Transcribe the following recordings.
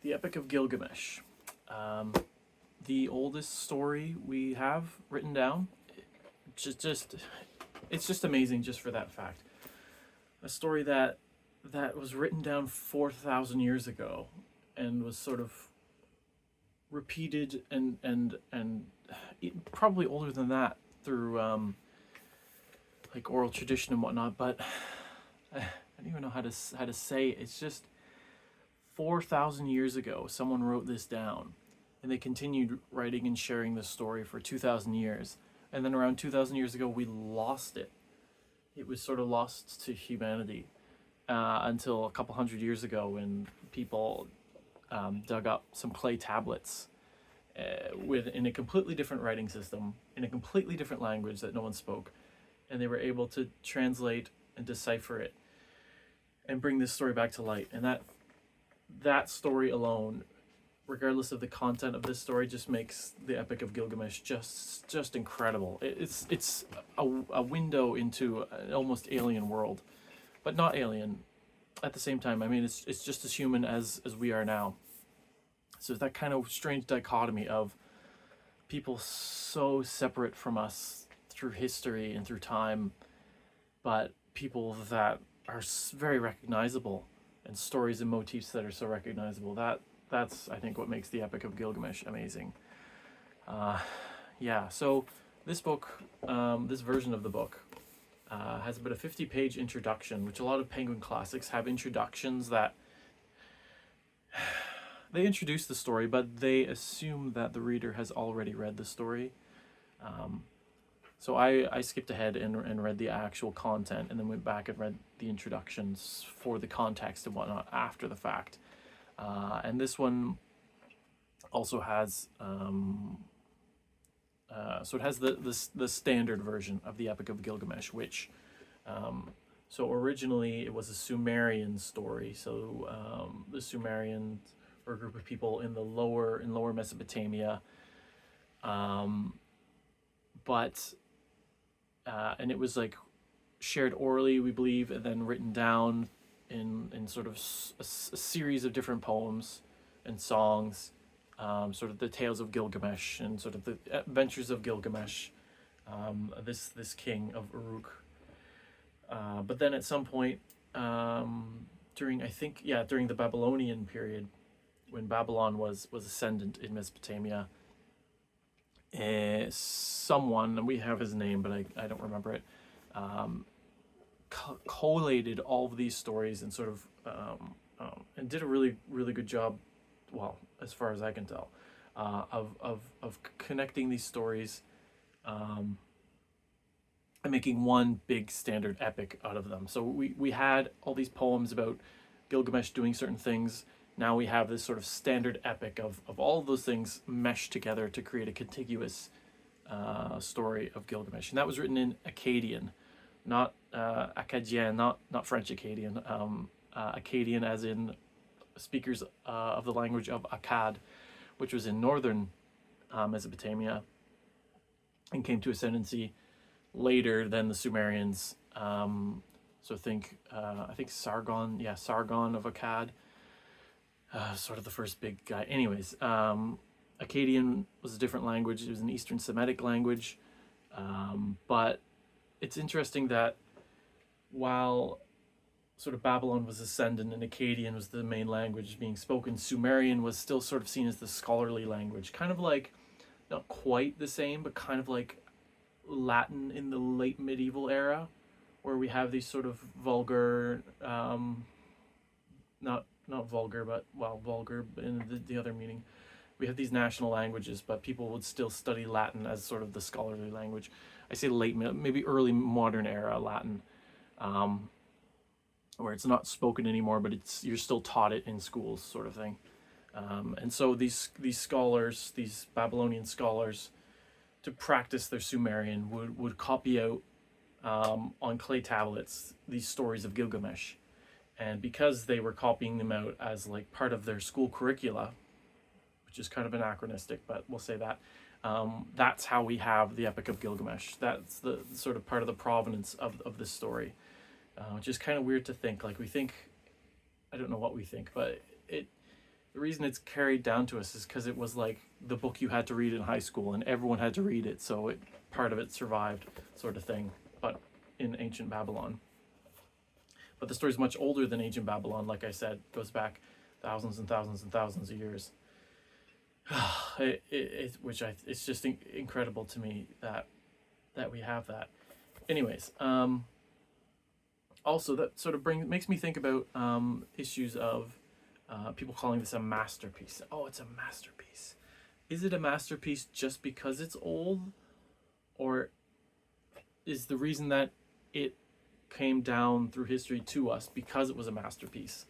The Epic of Gilgamesh. Um, the oldest story we have written down. Just it's just amazing just for that fact. A story that was written down 4,000 years ago and was sort of repeated and probably older than that through like oral tradition and whatnot. But I don't even know how to say it. It's just 4,000 years ago someone wrote this down, and they continued writing and sharing this story for 2,000 years. And then around 2,000 years ago, we lost it. It was sort of lost to humanity until a couple hundred years ago when people dug up some clay tablets in a completely different writing system, in a completely different language that no one spoke. And they were able to translate and decipher it and bring this story back to light. And that story alone, regardless of the content of this story, just makes the Epic of Gilgamesh just incredible. It's a window into an almost alien world, but not alien at the same time. I mean, it's just as human as we are now. So that kind of strange dichotomy of people so separate from us through history and through time, but people that are very recognizable, and stories and motifs that are so recognizable. That's I think what makes the Epic of Gilgamesh amazing. Yeah, so this book, this version of the book, has about a 50-page introduction, which a lot of Penguin classics have introductions that they introduce the story, but they assume that the reader has already read the story. So I skipped ahead and read the actual content, and then went back and read the introductions for the context and whatnot after the fact. And this one also has so it has the standard version of the Epic of Gilgamesh, which so originally it was a Sumerian story. So the Sumerians were a group of people in lower Mesopotamia, but and it was like shared orally, we believe, and then written down in sort of a series of different poems and songs, sort of the tales of Gilgamesh and sort of the adventures of Gilgamesh, this king of Uruk. But then at some point, during the Babylonian period, when Babylon was ascendant in Mesopotamia, someone, and we have his name, but I don't remember it, collated all of these stories and sort of and did a really good job, well, as far as I can tell, of connecting these stories and making one big standard epic out of them. So we had all these poems about Gilgamesh doing certain things. Now we have this sort of standard epic of all of those things meshed together to create a contiguous story of Gilgamesh. And that was written in Akkadian, not Akkadian, not French Akkadian, Akkadian as in speakers of the language of Akkad, which was in northern Mesopotamia and came to ascendancy later than the Sumerians. So I think Sargon of Akkad, sort of the first big guy. Anyways, Akkadian was a different language. It was an Eastern Semitic language, but it's interesting that while sort of Babylon was ascendant and Akkadian was the main language being spoken, Sumerian was still sort of seen as the scholarly language, kind of like, not quite the same, but kind of like Latin in the late medieval era, where we have these sort of vulgar, not vulgar, but vulgar in the other meaning. We have these national languages, but people would still study Latin as sort of the scholarly language. I say late, maybe early modern era Latin, where it's not spoken anymore, but you're still taught it in schools, sort of thing. And so these scholars, these Babylonian scholars, to practice their Sumerian, would copy out on clay tablets these stories of Gilgamesh. And because they were copying them out as like part of their school curricula, which is kind of anachronistic, but we'll say that, that's how we have the Epic of Gilgamesh. That's the sort of part of the provenance of this story, which is kind of weird to think. Like, we think, I don't know what we think, but the reason it's carried down to us is because it was like the book you had to read in high school, and everyone had to read it, so part of it survived, sort of thing. But in ancient Babylon, but the story is much older than ancient Babylon. Like I said, it goes back thousands and thousands and thousands of years. It's just incredible to me that we have that. Anyways, also that sort of makes me think about issues of people calling this a masterpiece. Oh, it's a masterpiece. Is it a masterpiece just because it's old, or is the reason that it came down through history to us because it was a masterpiece?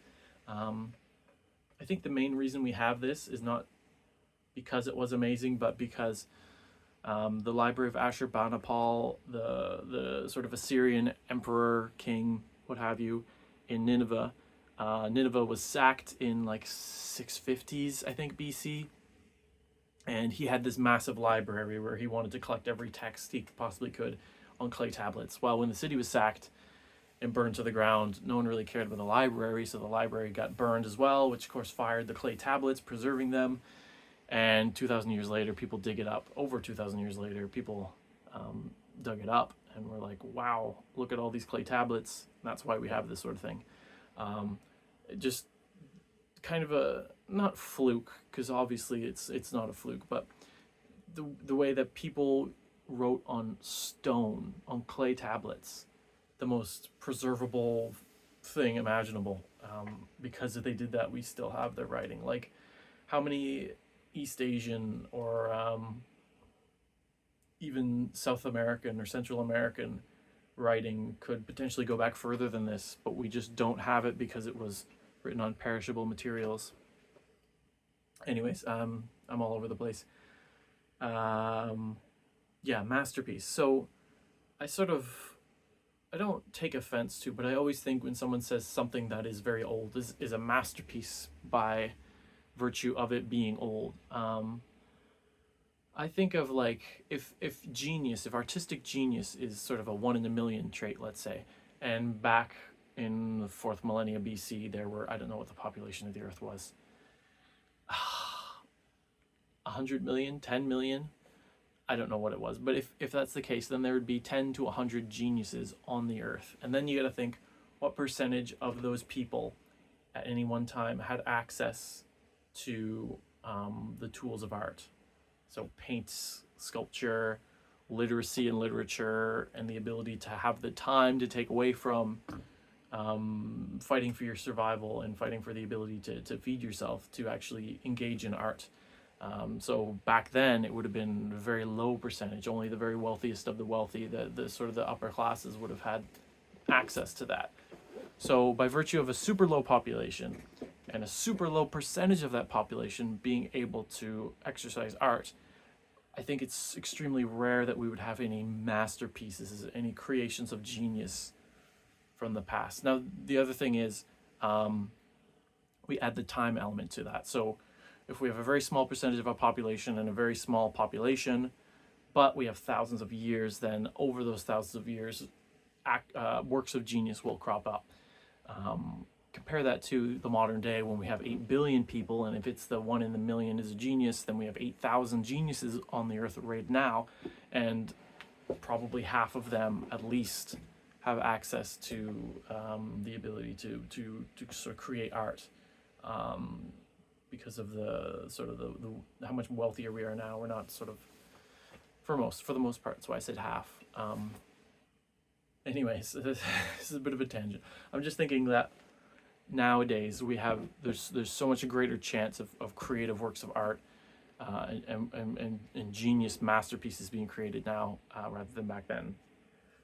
I think the main reason we have this is not because it was amazing, but because the Library of Ashurbanipal, the sort of Assyrian emperor, king, what have you, in Nineveh. Nineveh was sacked in like 650s, I think, BC. And he had this massive library where he wanted to collect every text he possibly could on clay tablets. Well, when the city was sacked and burned to the ground, no one really cared about the library, so the library got burned as well, which of course fired the clay tablets, preserving them. And 2,000 years later, people dig it up. Over 2,000 years later, people dug it up and were like, wow, look at all these clay tablets. And that's why we have this sort of thing. Just kind of a, not fluke, because obviously it's not a fluke, but the way that people wrote on stone, on clay tablets, the most preservable thing imaginable. Because if they did that, we still have their writing. Like, how many East Asian or even South American or Central American writing could potentially go back further than this, but we just don't have it because it was written on perishable materials. Anyways, I'm all over the place. Yeah, masterpiece. So I don't take offense to, but I always think when someone says something that is very old is a masterpiece by virtue of it being old. I think of like if artistic genius is sort of a 1 in a million trait, let's say, and back in the 4th millennia BC there were, I don't know what the population of the earth was, 100 million, 10 million, I don't know what it was, but if that's the case, then there would be 10 to 100 geniuses on the earth. And then you got to think, what percentage of those people at any one time had access to the tools of art? So paints, sculpture, literacy and literature, and the ability to have the time to take away from fighting for your survival and fighting for the ability to feed yourself, to actually engage in art. So back then it would have been a very low percentage. Only the very wealthiest of the wealthy, the sort of the upper classes, would have had access to that. So by virtue of a super low population and a super low percentage of that population being able to exercise art, I think it's extremely rare that we would have any masterpieces, any creations of genius from the past. Now, the other thing is we add the time element to that. So if we have a very small percentage of our population and a very small population, but we have thousands of years, then over those thousands of years, works of genius will crop up. Compare that to the modern day when we have 8 billion people, and if it's the 1 in a million is a genius, then we have 8,000 geniuses on the earth right now, and probably half of them at least have access to the ability to sort of create art, because of the sort of the how much wealthier we are now. We're not sort of, for the most part, that's why I said half. Anyways, this is a bit of a tangent. I'm just thinking that nowadays there's so much a greater chance of creative works of art and genius masterpieces being created now rather than back then.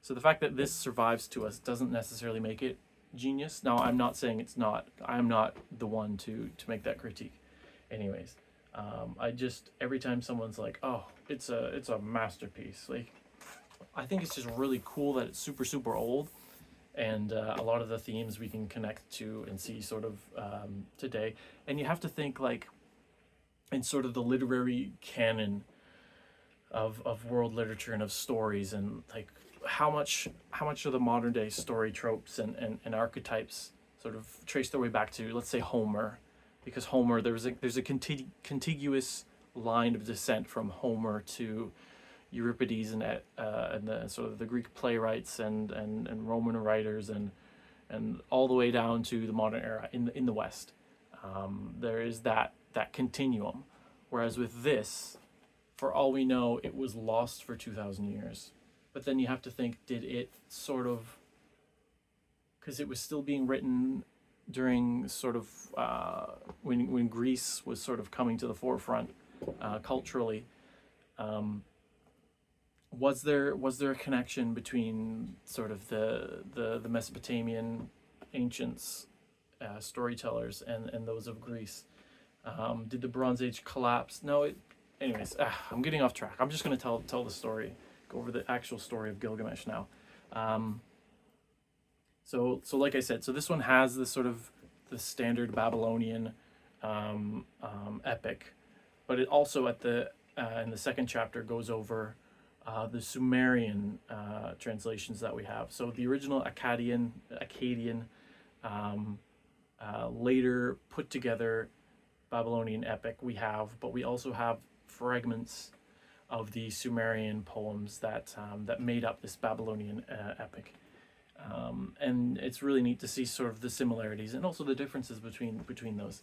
So the fact that this survives to us doesn't necessarily make it genius. Now, I'm not saying it's not. I'm not the one to make that critique. Anyways, I just, every time someone's like, oh, it's a masterpiece, like, I think it's just really cool that it's super, super old. And a lot of the themes we can connect to and see sort of today. And you have to think, like, in sort of the literary canon of world literature and of stories, and like how much of the modern day story tropes and archetypes sort of trace their way back to, let's say, Homer because Homer, there's a contiguous line of descent from Homer to Euripides and the sort of the Greek playwrights and Roman writers and all the way down to the modern era in the West. There is that continuum, whereas with this, for all we know, it was lost for 2,000 years. But then you have to think, did it sort of, because it was still being written during sort of when Greece was sort of coming to the forefront culturally. Was there a connection between sort of the Mesopotamian ancients, storytellers, and those of Greece? Did the Bronze Age collapse? No. Anyways, I'm getting off track. I'm just going to tell the story, go over the actual story of Gilgamesh now. So like I said, so this one has this sort of the standard Babylonian epic, but it also in the second chapter goes over the Sumerian translations that we have. So the original Akkadian, later put together Babylonian epic we have, but we also have fragments of the Sumerian poems that made up this Babylonian epic. And it's really neat to see sort of the similarities and also the differences between those.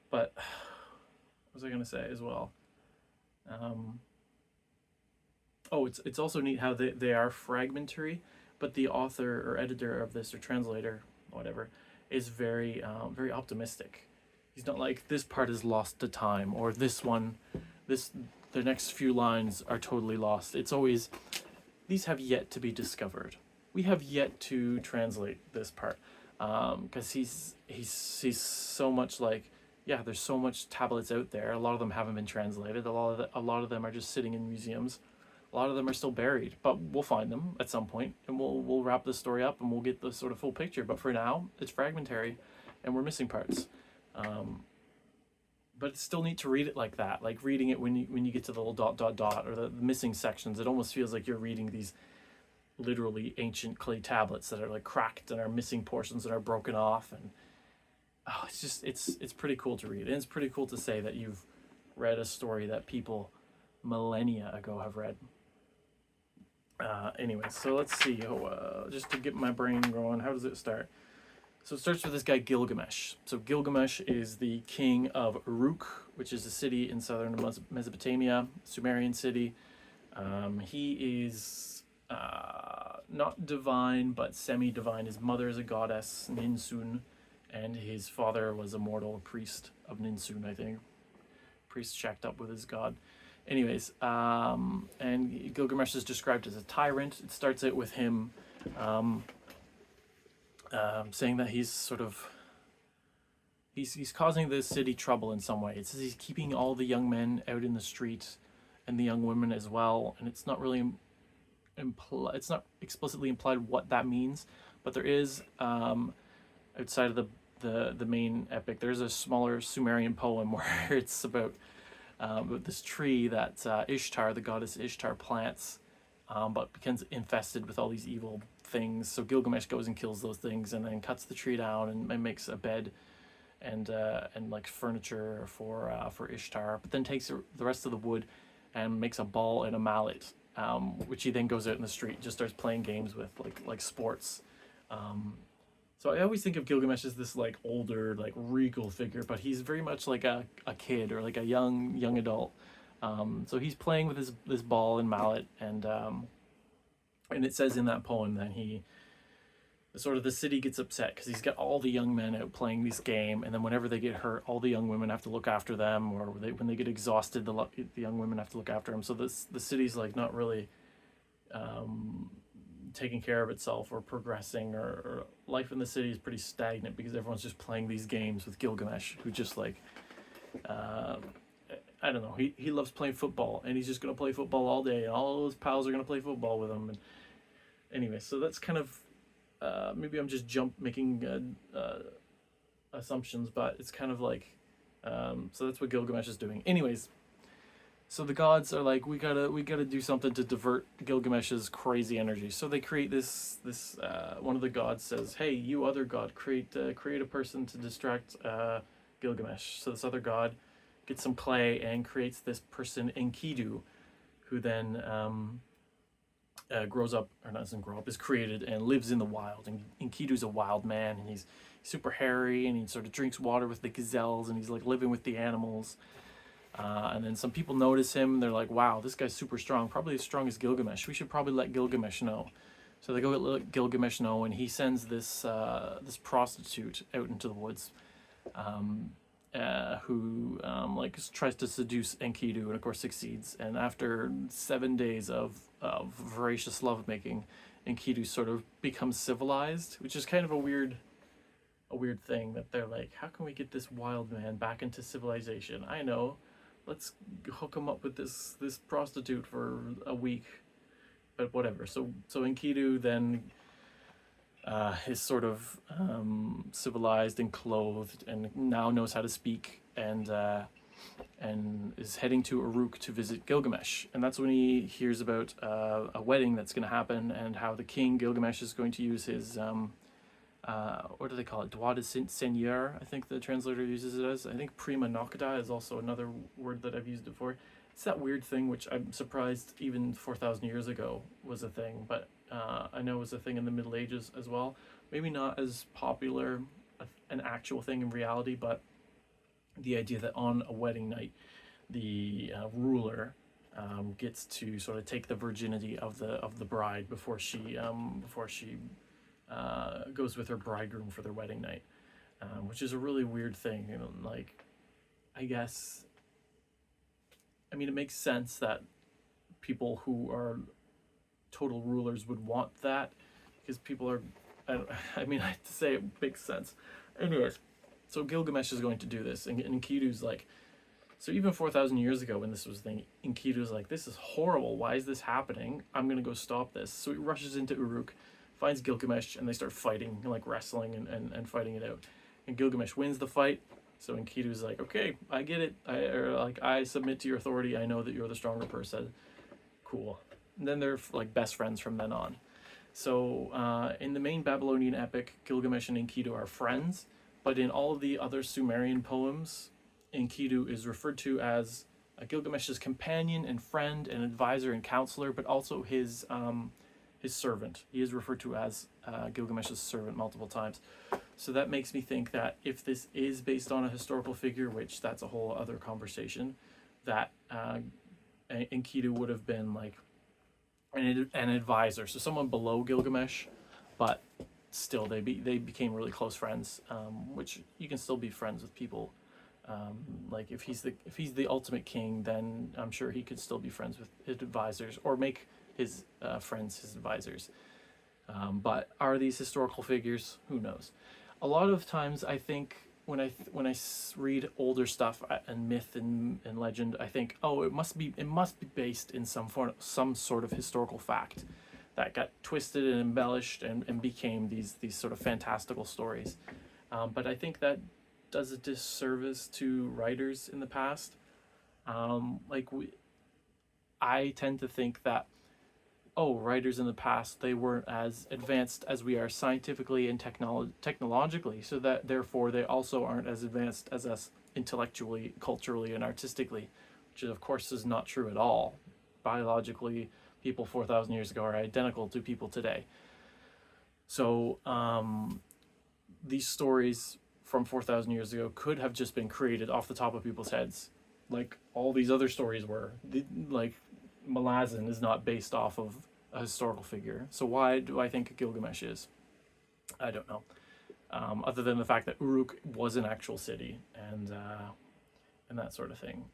But what was I going to say as well? It's also neat how they are fragmentary, but the author or editor of this, or translator, whatever, is very optimistic. He's not like, this part is lost to time, or the next few lines are totally lost. It's always, these have yet to be discovered. We have yet to translate this part, because he's so much like, yeah, there's so much tablets out there. A lot of them haven't been translated. A lot of them are just sitting in museums. A lot of them are still buried, but we'll find them at some point, and we'll wrap this story up, and we'll get the sort of full picture. But for now, it's fragmentary, and we're missing parts. But it's still neat to read it like that. Like reading it when you get to the little ... or the missing sections, it almost feels like you're reading these literally ancient clay tablets that are like cracked and are missing portions that are broken off, and it's pretty cool to read. And it's pretty cool to say that you've read a story that people millennia ago have read. Anyway, so let's see. Just to get my brain going, how does it start? So it starts with this guy Gilgamesh. So Gilgamesh is the king of Uruk, which is a city in southern Mesopotamia, Sumerian city. He is not divine, but semi-divine. His mother is a goddess, Ninsun, and his father was a mortal priest of Ninsun, I think. Priest shacked up with his god. Anyways, and Gilgamesh is described as a tyrant. It starts out with him saying that he's sort of he's causing the city trouble in some way. It says he's keeping all the young men out in the street and the young women as well, and it's not really it's not explicitly implied what that means, but there is outside of the main epic, there's a smaller Sumerian poem where it's about this tree that Ishtar, the goddess Ishtar, plants, but becomes infested with all these evil things. So Gilgamesh goes and kills those things, and then cuts the tree down and makes a bed and like furniture for Ishtar. But then takes the rest of the wood and makes a ball and a mallet, which he then goes out in the street and just starts playing games with, like sports. So I always think of Gilgamesh as this like older, like regal figure, but he's very much like a kid or like a young adult. So he's playing with this ball and mallet, and it says in that poem that the city gets upset because he's got all the young men out playing this game, and then whenever they get hurt, all the young women have to look after them, or when they get exhausted, the young women have to look after them. So the city's like not really taking care of itself or progressing, or life in the city is pretty stagnant because everyone's just playing these games with Gilgamesh, who just like I don't know, he loves playing football, and he's just going to play football all day, and all his pals are going to play football with him. And anyway, so that's kind of maybe I'm just making assumptions, but it's kind of like so that's what Gilgamesh is doing. Anyways, so the gods are like, we gotta do something to divert Gilgamesh's crazy energy. So they create this one of the gods says, hey, you other god, create a person to distract Gilgamesh. So this other god gets some clay and creates this person Enkidu, who then grows up, or doesn't grow up, is created and lives in the wild. And Enkidu's a wild man, and he's super hairy, and he sort of drinks water with the gazelles, and he's like living with the animals. And then some people notice him, and they're like, wow, this guy's super strong, probably as strong as Gilgamesh. We should probably let Gilgamesh know. So they go let Gilgamesh know, and he sends this this prostitute out into the woods, who like tries to seduce Enkidu, and of course succeeds. And after 7 days of voracious lovemaking, Enkidu sort of becomes civilized, which is kind of a weird thing, that they're like, how can we get this wild man back into civilization? I know, let's hook him up with this prostitute for a week. But whatever. So Enkidu then is sort of civilized and clothed, and now knows how to speak, and is heading to Uruk to visit Gilgamesh. And that's when he hears about a wedding that's going to happen, and how the king Gilgamesh is going to use his what do they call it? Droit de seigneur, I think the translator uses it as. I think prima nocta is also another word that I've used it for. It's that weird thing, which I'm surprised even 4,000 years ago was a thing, but I know it was a thing in the Middle Ages as well. Maybe not as popular, an actual thing in reality, but the idea that on a wedding night, the ruler gets to sort of take the virginity of the bride before she goes with her bridegroom for their wedding night, which is a really weird thing. You know, like, I guess, I mean, it makes sense that people who are total rulers would want that, because people are, I mean, I have to say it makes sense. Anyways, so Gilgamesh is going to do this, and Enkidu's like, so even 4,000 years ago when this was a thing, Enkidu's like, this is horrible, why is this happening? I'm gonna go stop this. So he rushes into Uruk, finds Gilgamesh, and they start fighting, like wrestling and fighting it out. And Gilgamesh wins the fight. So Enkidu's like, okay, I get it. I submit to your authority. I know that you're the stronger person. Cool. And then they're like best friends from then on. So in the main Babylonian epic, Gilgamesh and Enkidu are friends. But in all of the other Sumerian poems, Enkidu is referred to as Gilgamesh's companion and friend and advisor and counselor, but also his servant. He is referred to as Gilgamesh's servant multiple times. So that makes me think that if this is based on a historical figure, which that's a whole other conversation, that Enkidu would have been like an advisor, so someone below Gilgamesh, but still they became really close friends, which you can still be friends with people. Like if he's the ultimate king, then I'm sure he could still be friends with his advisors, or make his friends his advisors. But are these historical figures? Who knows? A lot of times I think when I read older stuff and myth and legend, I think, oh, it must be based in some sort of historical fact that got twisted and embellished and became these sort of fantastical stories. But I think that does a disservice to writers in the past. I tend to think that, writers in the past, they weren't as advanced as we are scientifically and technologically, so that therefore they also aren't as advanced as us intellectually, culturally, and artistically, which of course is not true at all. Biologically, people 4,000 years ago are identical to people today. So these stories from 4,000 years ago could have just been created off the top of people's heads, like all these other stories were. Like Malazan is not based off of a historical figure. So why do I think Gilgamesh is? I don't know. Other than the fact that Uruk was an actual city and that sort of thing.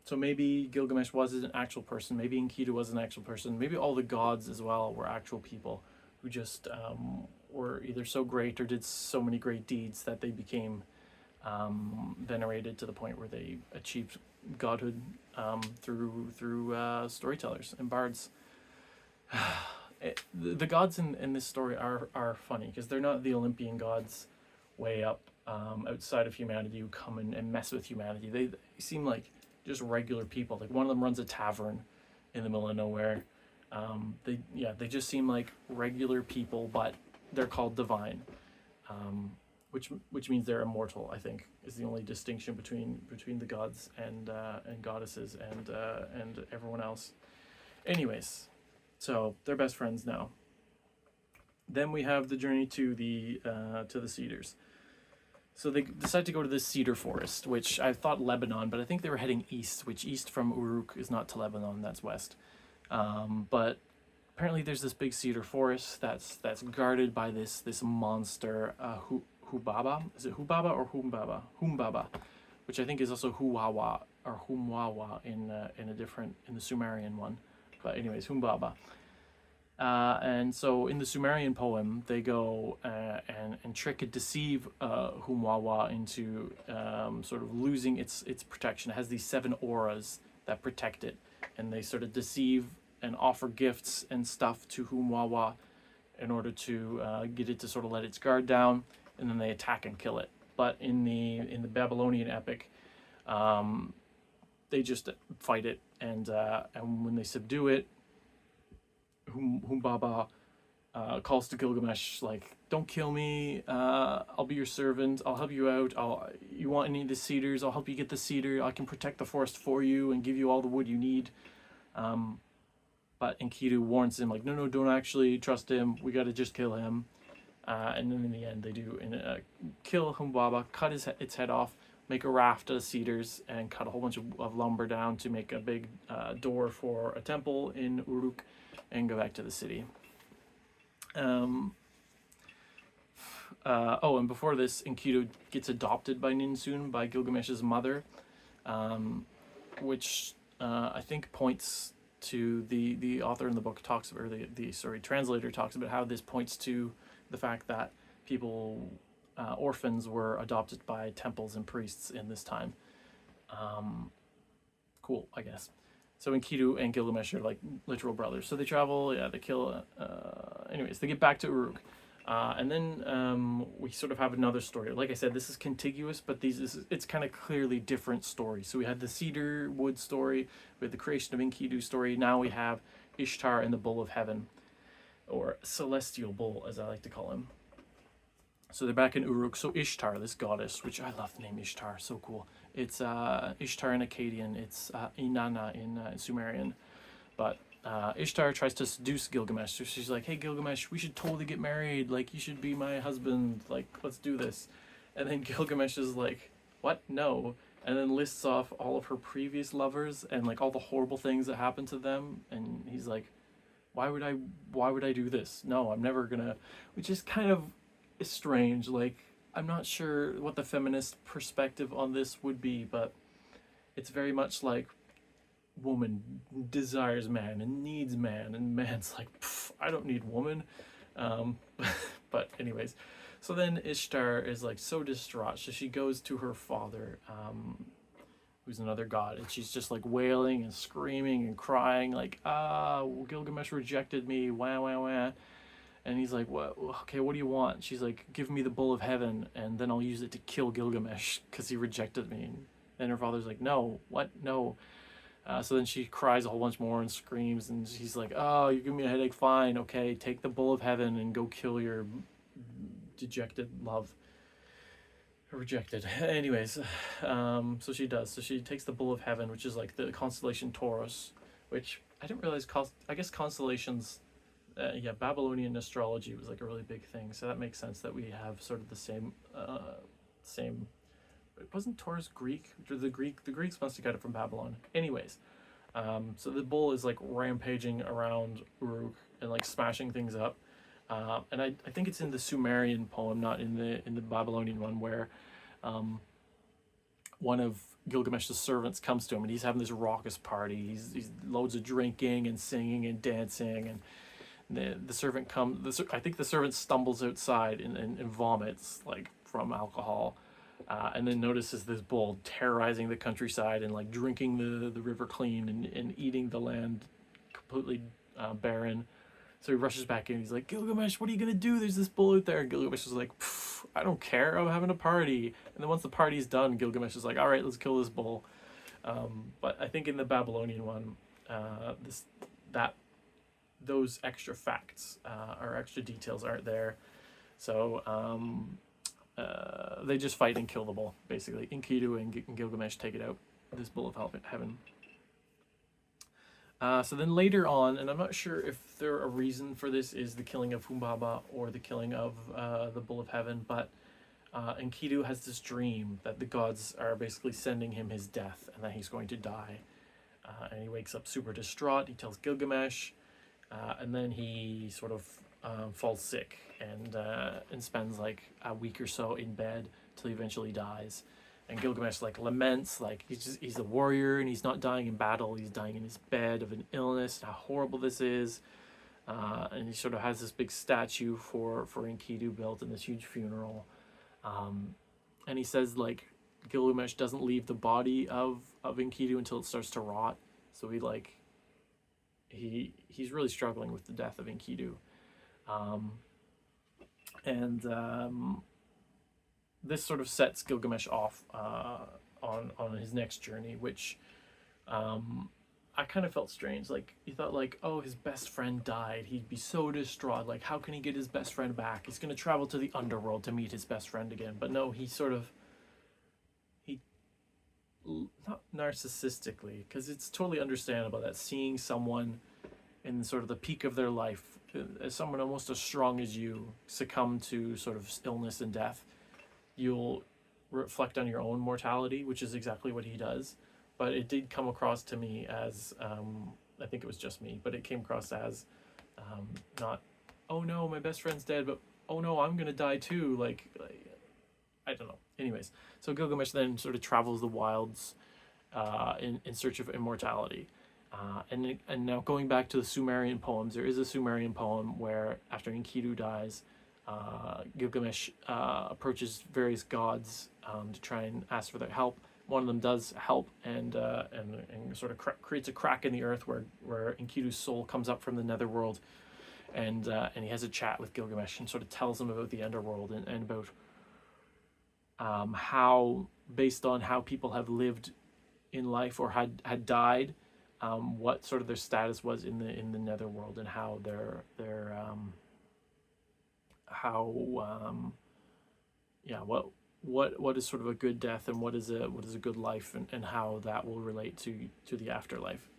So maybe Gilgamesh was an actual person. Maybe Enkidu was an actual person. Maybe all the gods as well were actual people who just were either so great or did so many great deeds that they became venerated to the point where they achieved godhood through storytellers and bards. The gods in this story are funny because they're not the Olympian gods way up outside of humanity who come and mess with humanity. They seem like just regular people. Like one of them runs a tavern in the middle of nowhere. They just seem like regular people, but they're called divine. which means they're immortal. I think is the only distinction between the gods and goddesses and everyone else. Anyways, so they're best friends now. Then we have the journey to the cedars. So they decide to go to this cedar forest, which I thought Lebanon, but I think they were heading east, which east from Uruk is not to Lebanon, that's west. But apparently there's this big cedar forest that's guarded by this monster, Hubaba. Is it Hubaba or Humbaba? Humbaba, which I think is also Huwawa or Humwawa in the Sumerian one. But anyways, Humbaba. And so in the Sumerian poem, they go and trick and deceive Humwawa into sort of losing its protection. It has these 7 auras that protect it, and they sort of deceive and offer gifts and stuff to Humwawa in order to get it to sort of let its guard down, and then they attack and kill it. But in the Babylonian epic, they just fight it, and when they subdue it, Humbaba calls to Gilgamesh, like, don't kill me, I'll be your servant, I'll help you out, you want any of the cedars, I'll help you get the cedar, I can protect the forest for you and give you all the wood you need. But Enkidu warns him, like, no, don't actually trust him, we gotta just kill him. And then in the end they do kill Humbaba, cut its head off, make a raft of cedars, and cut a whole bunch of lumber down to make a big door for a temple in Uruk, and go back to the city. And before this, Enkidu gets adopted by Ninsun, by Gilgamesh's mother, which I think points to the author in the book talks about, or the translator talks about how this points to the fact that people, orphans, were adopted by temples and priests in this time. Cool, I guess. So Enkidu and Gilgamesh are like literal brothers. So they travel, they kill. Anyways, they get back to Uruk. And then we sort of have another story. Like I said, this is contiguous, but it's kind of clearly different stories. So we had the cedar wood story, we had the creation of Enkidu story. Now we have Ishtar and the Bull of Heaven, or Celestial Bull, as I like to call him. So they're back in Uruk. So Ishtar, this goddess, which I love the name Ishtar, so cool. It's Ishtar in Akkadian, it's Inanna in Sumerian. But Ishtar tries to seduce Gilgamesh. So she's like, hey Gilgamesh, we should totally get married. Like, you should be my husband. Like, let's do this. And then Gilgamesh is like, what? No. And then lists off all of her previous lovers and like all the horrible things that happened to them. And he's like, why would I do this? No, I'm never gonna. Which is kind of strange. Like, I'm not sure what the feminist perspective on this would be, but it's very much like woman desires man and needs man, and man's like, I don't need woman. But anyways, so then Ishtar is like so distraught, so she goes to her father, who's another god, and she's just like wailing and screaming and crying, like, Gilgamesh rejected me, wah wah wah. And he's like, what? Okay, what do you want? She's like, give me the Bull of Heaven, and then I'll use it to kill Gilgamesh because he rejected me. And her father's like, no, what? No. So then she cries a whole bunch more and screams, and she's like, oh, you give me a headache, fine, okay, take the Bull of Heaven and go kill your dejected love. Rejected. Anyways, so she does. So she takes the Bull of Heaven, which is like the constellation Taurus, which I didn't realize, I guess constellations, Babylonian astrology was like a really big thing, so that makes sense that we have sort of the same. It wasn't Taurus Greek? The Greeks must have got it from Babylon. Anyways, so the bull is like rampaging around Uruk and like smashing things up, and I think it's in the Sumerian poem, not in the Babylonian one, where one of Gilgamesh's servants comes to him and he's having this raucous party. He's loads of drinking and singing and dancing, and the servant comes. I think the servant stumbles outside and vomits like from alcohol, and then notices this bull terrorizing the countryside and like drinking the river clean and eating the land completely barren. So he rushes back in. He's like, Gilgamesh, what are you gonna do? There's this bull out there. And Gilgamesh is like, I don't care. I'm having a party. And then once the party's done, Gilgamesh is like, all right, let's kill this bull. But I think in the Babylonian one, those extra facts or extra details aren't there. So they just fight and kill the bull, basically. Enkidu and Gilgamesh take it out, this bull of heaven. So then later on, and I'm not sure if there a reason for this is the killing of Humbaba or the killing of the bull of heaven, but Enkidu has this dream that the gods are basically sending him his death and that he's going to die. And he wakes up super distraught. He tells Gilgamesh, and then he sort of falls sick and spends like a week or so in bed till he eventually dies. And Gilgamesh like laments, like he's a warrior and he's not dying in battle, he's dying in his bed of an illness, how horrible this is. And he sort of has this big statue for Enkidu built in this huge funeral. And he says like Gilgamesh doesn't leave the body of Enkidu until it starts to rot. So he's really struggling with the death of Enkidu. This sort of sets Gilgamesh off on his next journey, which I kind of felt strange. Like, he thought like, oh, his best friend died. He'd be so distraught. Like, how can he get his best friend back? He's going to travel to the underworld to meet his best friend again. But no, not narcissistically, because it's totally understandable that seeing someone in sort of the peak of their life, as someone almost as strong as you, succumb to sort of illness and death, you'll reflect on your own mortality, which is exactly what he does. But it did come across to me as, I think it was just me, but it came across as not, oh no, my best friend's dead, but oh no, I'm going to die too. Like, I don't know. Anyways, so Gilgamesh then sort of travels the wilds in search of immortality. And now going back to the Sumerian poems, there is a Sumerian poem where after Enkidu dies, Gilgamesh approaches various gods to try and ask for their help. One of them does help and sort of creates a crack in the earth where Enkidu's soul comes up from the netherworld, and he has a chat with Gilgamesh and sort of tells him about the underworld and about how, based on how people have lived in life or had died, what sort of their status was in the netherworld, and how what is sort of a good death and what is a good life, and how that will relate to the afterlife.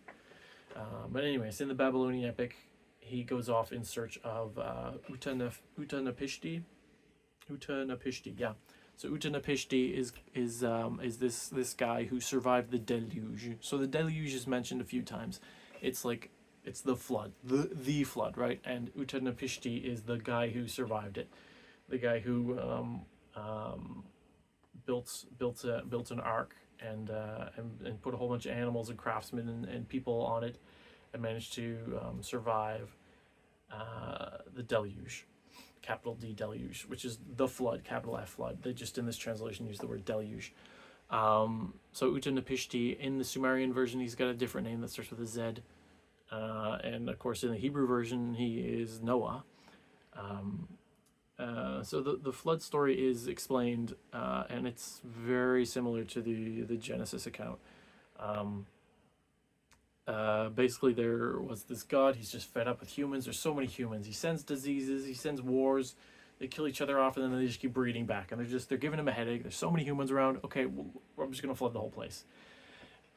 But anyways, in the Babylonian epic, he goes off in search of Utanapishti. Yeah. So Utanapishti is this guy who survived the deluge. So the deluge is mentioned a few times. It's the flood, the flood, right? And Utanapishti is the guy who survived it, the guy who built an ark and put a whole bunch of animals and craftsmen and people on it, and managed to survive the deluge. Capital D deluge, which is the flood, capital F flood. They just in this translation use the word deluge. So Utanapishti, in the Sumerian version, he's got a different name that starts with a Z. And of course in the Hebrew version, he is Noah. So the flood story is explained, and it's very similar to the Genesis account. Basically there was this god, he's just fed up with humans. There's so many humans. He sends diseases, he sends wars, they kill each other off, and then they just keep breeding back, and they're giving him a headache. There's so many humans around. Okay, well, I'm just gonna flood the whole place.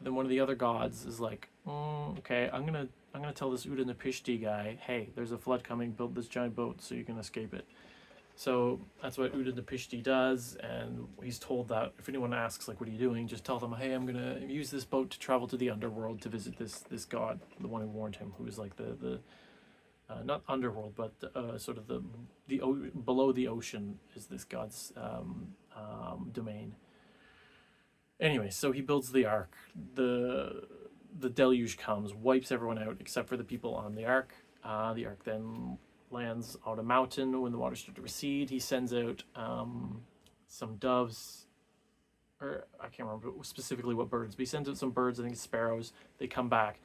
Then one of the other gods is like, okay, I'm gonna tell this Utanapishti guy, hey, there's a flood coming, build this giant boat so you can escape it. So that's what Utanapishti does, and he's told that if anyone asks, like, what are you doing, just tell them, hey, I'm going to use this boat to travel to the underworld to visit this god, the one who warned him, who is like the not underworld, but sort of the below the ocean is this god's domain. Anyway, so he builds the ark. The deluge comes, wipes everyone out except for the people on the ark. The ark then lands on a mountain when the waters start to recede. He sends out some doves, or I can't remember specifically what birds, but he sends out some birds, I think it's sparrows. They come back.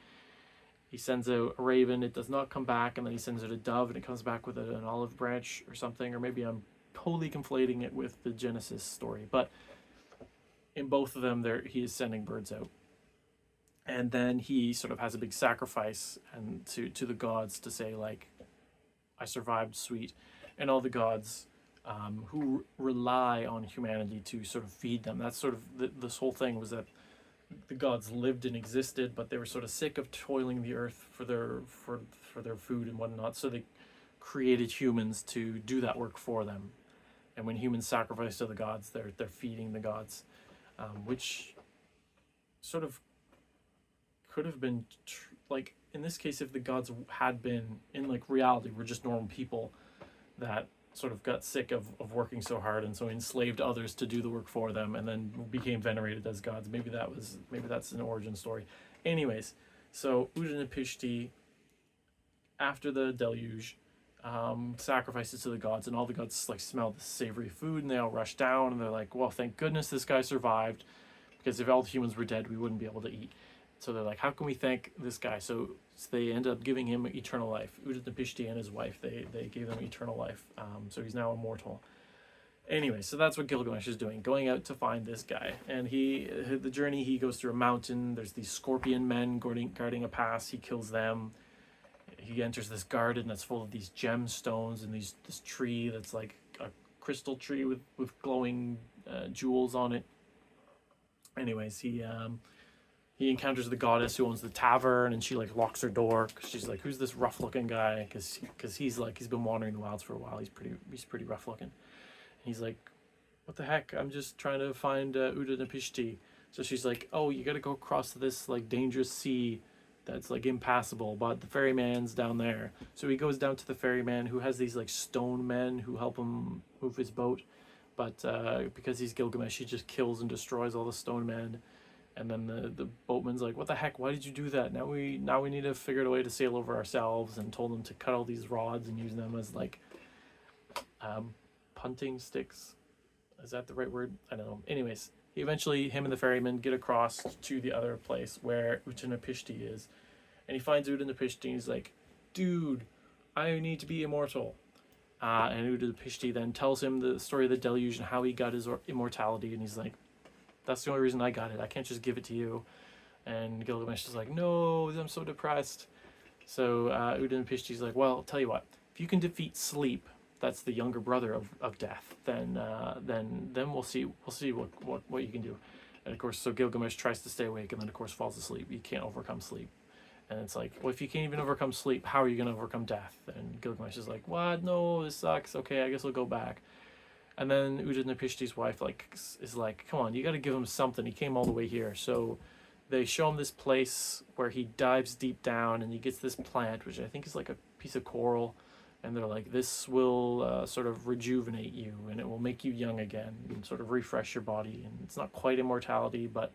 He sends out a raven, it does not come back, and then he sends out a dove and it comes back with an olive branch or something, or maybe I'm totally conflating it with the Genesis story, but in both of them he is sending birds out. And then he sort of has a big sacrifice to the gods to say, like, I survived, sweet. And all the gods who rely on humanity to sort of feed them. That's sort of this whole thing, was that the gods lived and existed, but they were sort of sick of toiling the earth for their food and whatnot. So they created humans to do that work for them. And when humans sacrifice to the gods, they're feeding the gods, which sort of could have been like in this case, if the gods had been in like reality, were just normal people that sort of got sick of working so hard and so enslaved others to do the work for them and then became venerated as gods. Maybe that's an origin story. Anyways, so Udinapishti, after the deluge, sacrifices to the gods, and all the gods like smell the savory food and they all rush down and they're like, well, thank goodness this guy survived, because if all the humans were dead we wouldn't be able to eat. So they're like, how can we thank this guy? So they end up giving him eternal life. Udinapishti and his wife, they gave him eternal life. So he's now immortal. Anyway, so that's what Gilgamesh is doing, going out to find this guy. And the journey, he goes through a mountain. There's these scorpion men guarding a pass. He kills them. He enters this garden that's full of these gemstones and this tree that's like a crystal tree with glowing jewels on it. Anyways, he encounters the goddess who owns the tavern, and she like locks her door because she's like, who's this rough looking guy? Because he's been wandering the wilds for a while. He's pretty rough looking. And he's like, what the heck? I'm just trying to find Udinapishti. So she's like, oh, you got to go across this like dangerous sea that's like impassable, but the ferryman's down there. So he goes down to the ferryman, who has these like stone men who help him move his boat. But because he's Gilgamesh, he just kills and destroys all the stone men. And then the boatman's like, what the heck? Why did you do that? Now we need to figure out a way to sail over ourselves, and told him to cut all these rods and use them as like punting sticks. Is that the right word? I don't know. Anyways, him and the ferryman get across to the other place where Uttanapishti is. And he finds Uttanapishti and he's like, dude, I need to be immortal. And Uttanapishti then tells him the story of the deluge and how he got his immortality. And he's like, that's the only reason I got it. I can't just give it to you. And Gilgamesh is like, no, I'm so depressed. So Uttanapishti's like, well, I'll tell you what. If you can defeat sleep, that's the younger brother of death, then we'll see what you can do. And of course, so Gilgamesh tries to stay awake, and then of course falls asleep. You can't overcome sleep. And it's like, well, if you can't even overcome sleep, how are you going to overcome death? And Gilgamesh is like, what? No, this sucks. Okay, I guess I'll go back. And then Udinapishti's wife is like, come on, you got to give him something. He came all the way here. So they show him this place where he dives deep down and he gets this plant, which I think is like a piece of coral. And they're like, this will sort of rejuvenate you, and it will make you young again and sort of refresh your body. And it's not quite immortality, but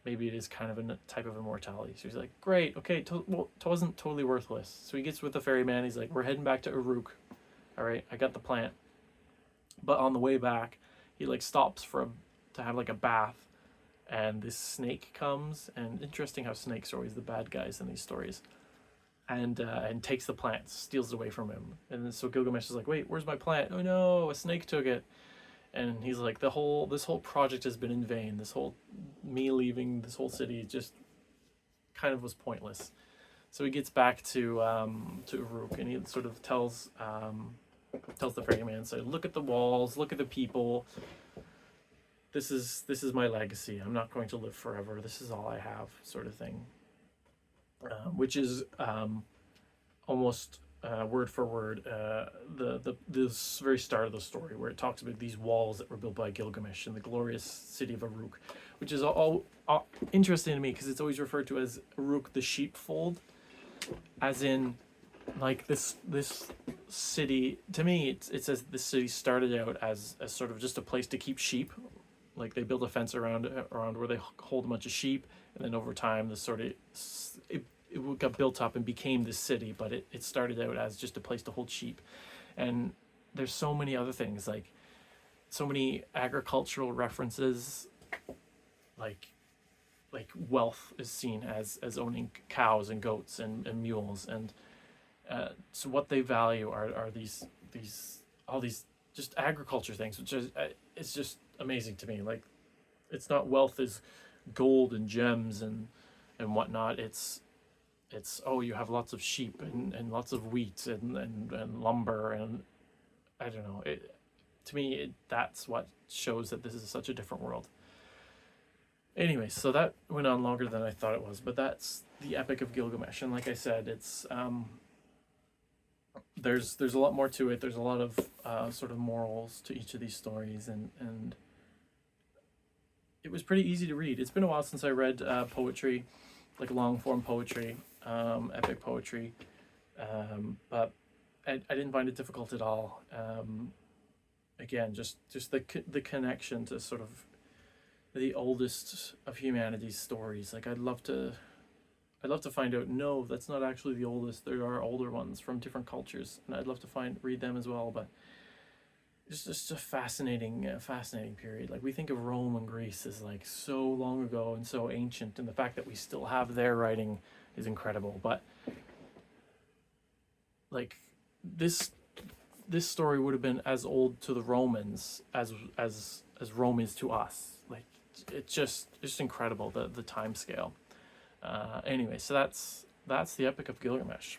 maybe it is kind of a type of immortality. So he's like, great, okay, well, it wasn't totally worthless. So he gets with the ferryman. He's like, we're heading back to Uruk. All right, I got the plant. But on the way back, he like stops to have like a bath, and this snake comes. And interesting how snakes are always the bad guys in these stories. And takes the plant, steals it away from him. And then so Gilgamesh is like, wait, where's my plant? Oh no, a snake took it. And he's like, this whole project has been in vain. Me leaving this whole city just kind of was pointless. So he gets back to Uruk, and he sort of tells the ferryman, so look at the walls, look at the people. This is my legacy. I'm not going to live forever. This is all I have, sort of thing. Which is almost word for word the very start of the story, where it talks about these walls that were built by Gilgamesh in the glorious city of Uruk, which is all interesting to me because it's always referred to as Uruk the sheepfold, as in like this city. To me, it says this city started out as sort of just a place to keep sheep. Like they built a fence around where they hold a bunch of sheep, and then over time it got built up and became this city. But it started out as just a place to hold sheep. And there's so many other things, like so many agricultural references, like wealth is seen as owning cows and goats and mules, and so what they value are these all these just agriculture things, which is it's just amazing to me. Like, it's not wealth is gold and gems and whatnot. It's oh, you have lots of sheep and lots of wheat and lumber, and I don't know. to me, that's what shows that this is such a different world. Anyway, so that went on longer than I thought it was, but that's the Epic of Gilgamesh, and like I said, it's there's a lot more to it. There's a lot of sort of morals to each of these stories, and it was pretty easy to read. It's been a while since I read poetry, like long form poetry, epic poetry, but I didn't find it difficult at all. Again, just the connection to sort of the oldest of humanity's stories. Like I'd love to find out. No, that's not actually the oldest. There are older ones from different cultures, and I'd love to read them as well. But it's just a fascinating period. Like we think of Rome and Greece as like so long ago and so ancient, and the fact that we still have their writing is incredible. But like this story would have been as old to the Romans as Rome is to us. Like it's just incredible, the time scale. Anyway, so that's the Epic of Gilgamesh.